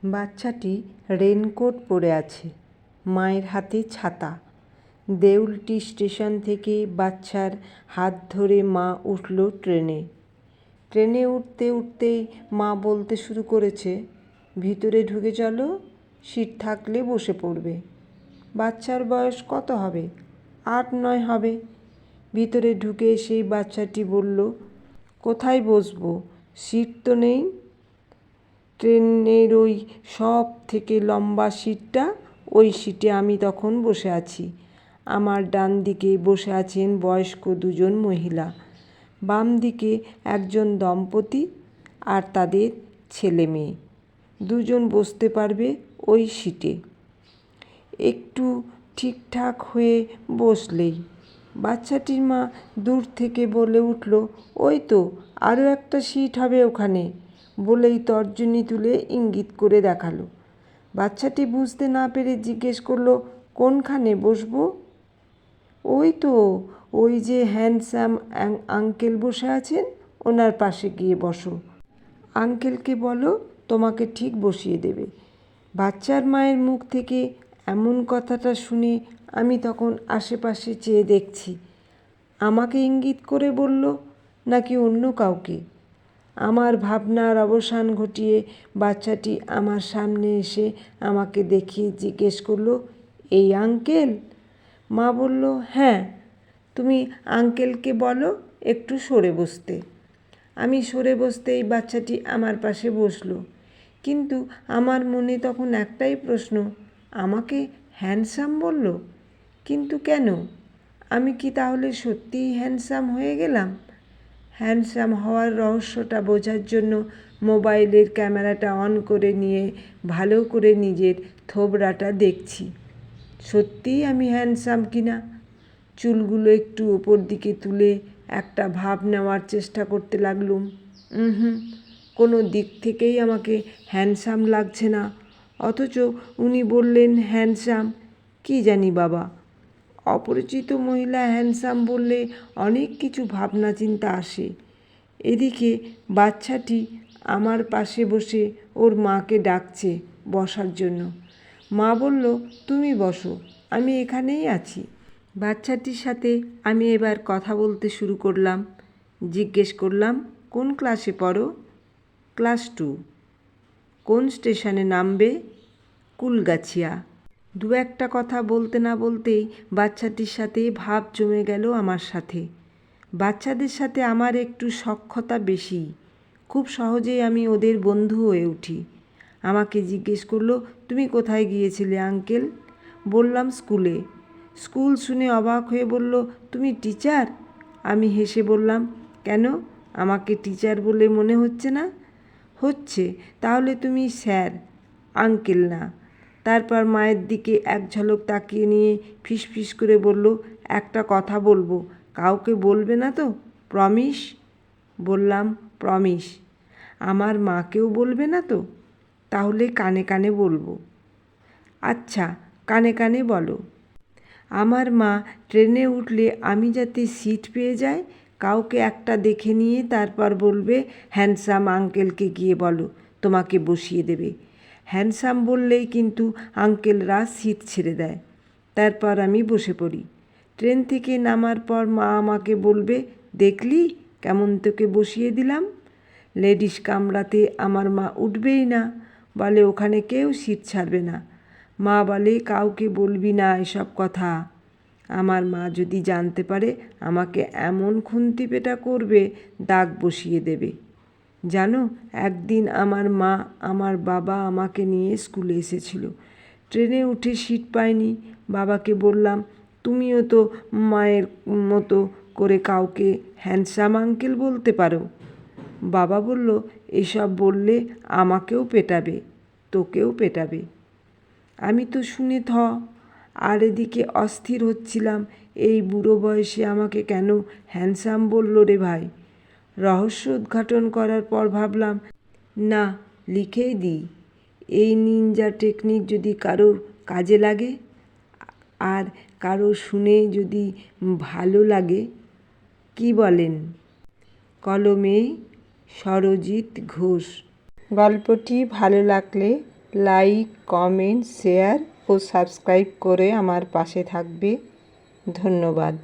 বাচ্চাটি রেনকোট পরে আছে, মায়ের হাতে ছাতা। দেউলটি স্টেশন থেকে বাচ্চার হাত ধরে মা উঠল ট্রেনে। ট্রেনে উঠতে উঠতেই মা বলতে শুরু করেছে, ভিতরে ঢুকে চলো, সিট থাকলে বসে পড়বে। বাচ্চার বয়স কত হবে? 8-9 হবে। ভিতরে ঢুকে সেই বাচ্চাটি বলল, কোথায় বসবো? সিট তো নেই। ট্রেনের ওই সব থেকে লম্বা সিটটা, ওই সিটে আমি তখন বসে আছি। আমার ডান দিকে বসে আছেন বয়স্ক দুজন মহিলা, বাম দিকে একজন দম্পতি আর তাদের ছেলে মেয়ে। দুজন বসতে পারবে ওই সিটে। একটু ঠিকঠাক হয়ে বসলেই বাচ্চাটির মা দূর থেকে বলে উঠল, ওই তো আরও একটা সিট হবে ওখানে, বলেই তর্জনী তুলে ইঙ্গিত করে দেখালো। বাচ্চাটি বুঝতে না পেরে জিজ্ঞেস করলো, কোনখানে বসবো? ওই তো, ওই যে হ্যান্ডসাম আঙ্কেল বসে আছেন, ওনার পাশে গিয়ে বসো। আঙ্কেলকে বলো তোমাকে ঠিক বসিয়ে দেবে। বাচ্চার মায়ের মুখ থেকে এমন কথাটা শুনে আমি তখন আশেপাশে চেয়ে দেখছি, আমাকে ইঙ্গিত করে বলল নাকি অন্য কাউকে। আমার ভাবনার অবসান ঘটিয়ে বাচ্চাটি আমার সামনে এসে আমাকে দেখিয়ে জিজ্ঞেস করলো, এই আঙ্কেল? মা বলল, হ্যাঁ, তুমি আঙ্কেলকে বলো একটু সরে বসতে। আমি সরে বসতেই বাচ্চাটি আমার পাশে বসলো। কিন্তু আমার মনে তখন একটাই প্রশ্ন, আমাকে হ্যান্ডসাম বলল, কিন্তু কেন? আমি কি তাহলে সত্যিই হ্যান্ডসাম হয়ে গেলাম? হ্যান্ডসাম হওয়ার রহস্যটা বোঝার জন্য মোবাইলের ক্যামেরাটা অন করে নিয়ে ভালো করে নিজের থোবড়াটা দেখছি, সত্যিই আমি হ্যান্ডসাম কিনা। চুলগুলো একটু ওপর দিকে তুলে একটা ভাব নেওয়ার চেষ্টা করতে লাগলুম। কোনো দিক থেকেই আমাকে হ্যান্ডসাম লাগছে না, অথচ উনি বললেন হ্যান্ডসাম। কি জানি বাবা, অপরিচিত মহিলা হ্যান্ডসাম বললে অনেক কিছু ভাবনা চিন্তা আসে। এদিকে বাচ্চাটি আমার পাশে বসে ওর মাকে ডাকছে বসার জন্য। মা বলল, তুমি বসো, আমি এখানেই আছি। বাচ্চাটির সাথে আমি এবার কথা বলতে শুরু করলাম। জিজ্ঞেস করলাম, কোন ক্লাসে পড়ো? ক্লাস 2। কোন স্টেশনে নামবে? কুলগাছিয়া। দু একটা কথা বলতে না বলতেই বাচ্চাটির সাথে ভাব জমে গেল আমার সাথে। বাচ্চাদের সাথে আমার একটু সখ্যতা বেশি, খুব সহজেই আমি ওদের বন্ধু হয়ে উঠি। আমাকে জিজ্ঞেস করলো, তুমি কোথায় গিয়েছিলে আঙ্কেল? বললাম, স্কুলে। স্কুল শুনে অবাক হয়ে বলল, তুমি টিচার? আমি হেসে বললাম, কেন, আমাকে টিচার বলে মনে হচ্ছে না? হচ্ছে, তাহলে তুমি স্যার, আঙ্কেল না। তারপর মায়ের দিকে এক ঝলক তাকিয়ে নিয়ে ফিসফিস করে বলল, একটা কথা বলবো, কাউকে বলবে না তো? প্রমিস? বললাম, প্রমিস। আমার মাকেও বলবে না তো? তাহলে কানে কানে বলবো। আচ্ছা, কানে কানে বলো। আমার মা ট্রেনে উঠলে আমি যাতে সিট পেয়ে যাই, কাউকে একটা দেখে নিয়ে তারপর বলবে, হ্যান্ডসাম আঙ্কেলকে গিয়ে বলো তোমাকে বসিয়ে দেবে। হ্যান্ডসাম বললেই কিন্তু আঙ্কেলরা সিট ছেড়ে দেয়। তারপর আমি বসে পড়ি। ট্রেন থেকে নামার পর মা আমাকে বলবে, দেখলি কেমন তোকে বসিয়ে দিলাম। লেডিস কামরাতে আমার মা উঠবেই না, বলে ওখানে কেউ সিট ছাড়বে না। মা বলে, কাউকে বলবি না এসব কথা। আমার মা যদি জানতে পারে আমাকে এমন খুন্তি পেটা করবে, দাগ বসিয়ে দেবে। জানো, একদিন আমার মা, আমার বাবা আমাকে নিয়ে স্কুলে এসেছিল। ট্রেনে উঠে সিট পাইনি। বাবাকে বললাম, তুমিও তো মায়ের মতো করে কাউকে হ্যান্ডসাম আঙ্কেল বলতে পারো। বাবা বলল, এসব বললে আমাকেও পেটাবে, তোকেও পেটাবে। আমি তো শুনে আর এদিকে অস্থির হচ্ছিলাম, এই বুড়ো বয়সে আমাকে কেন হ্যান্ডসাম বলল রে ভাই। রহস্য উদ্ঘাটন করার পর ভাবলাম, না, লিখেই দিই। এই নিনজা টেকনিক যদি কারোর কাজে লাগে আর কারো শুনে যদি ভালো লাগে, কি বলেন? কলমে সরজিৎ ঘোষ। গল্পটি ভালো লাগলে লাইক, কমেন্ট, শেয়ার ও সাবস্ক্রাইব করে আমার পাশে থাকবে। ধন্যবাদ।